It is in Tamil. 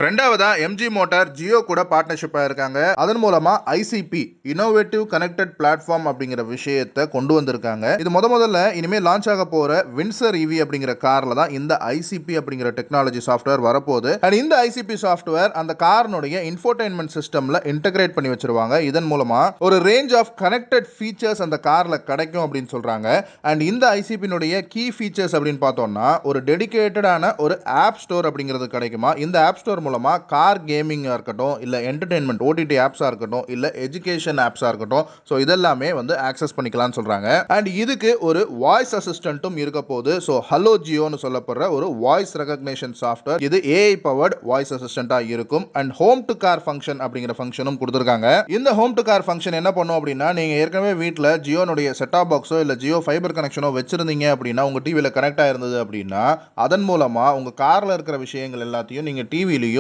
ரெண்டாவதா எம்ஜி மோட்டார் ஜியோ கூட பார்ட்னர்ஷிப்பா இருக்காங்க. அதன் மூலமா ஐசிபி இன்னோவேட்டிவ் கனெக்டட் பிளாட்ஃபார்ம் அப்படிங்கிற விஷயத்தை கொண்டு வந்திருக்காங்க. இது முதல்ல இனிமே லான்ச் ஆக போற வின்சர் இவி அப்படிங்கிற கார்ல தான் இந்த ஐசிபி அப்படிங்கிற டெக்னாலஜி சாஃப்ட்வேர் வரப்போகுது. அண்ட் இந்த ஐசிபி சாஃப்ட்வேர் அந்த காரினுடைய இன்ஃபோடெயின்மெண்ட் சிஸ்டம்ல இன்டகிரேட் பண்ணி வச்சிருவாங்க. இதன் மூலமா ஒரு ரேஞ்ச் ஆஃப் கனெக்டட் ஃபீச்சர்ஸ் அந்த கார்ல கிடைக்கும் அப்படின்னு சொல்றாங்க. அண்ட் இந்த ஐசிபினுடைய கீ ஃபீச்சர்ஸ் அப்படின்னு பார்த்தோம்னா ஒரு டெடிகேட்டடான ஒரு ஆப் ஸ்டோர் அப்படிங்கிறது கிடைக்குமா. இந்த ஆப் ஸ்டோர் மூலமா கார் கேமிங்கா இருக்கட்டும், இல்ல என்டர்டெயின்மெண்ட் ஓடிடி ஆப்ஸா இருக்கட்டும், இல்ல எஜுகேஷன் ஆப்ஸா இருக்கட்டும், ஸோ இதெல்லாமே வந்து ஆக்சஸ் பண்ணிக்கலாம்னு சொல்றாங்க. அண்ட் இதுக்கு ஒரு வாய்ஸ் அசிஸ்டன்ட்டும் இருக்க போகுது. ஸோ ஹலோ ஜியோன்னு சொல்லப்படுற ஒரு வாய்ஸ் ரெகக்னிஷன் சாஃப்ட்வேர். இது ஏஐ பவர்ட் வாய்ஸ் அசிஸ்டன்டா இருக்கும். And home to car function அப்படிங்கிற ஃபங்க்ஷனும் கொடுத்துருக்காங்க. இந்த ஹோம் டு கார் ஃபங்க்ஷன் என்ன பண்ணும் அப்படின்னா, நீங்க ஏற்கனவே வீட்டில் ஜியோனுடைய செட்டாப் பாக்ஸோ இல்ல ஜியோ ஃபைபர் கனெக்ஷனோ வச்சிருந்தீங்க அப்படின்னா, உங்க டிவியில் கனெக்ட் ஆயிருந்தது அப்படின்னா, அதன் மூலமா உங்க கார்ல இருக்கிற விஷயங்கள் எல்லாத்தையும் நீங்க டிவிலையும்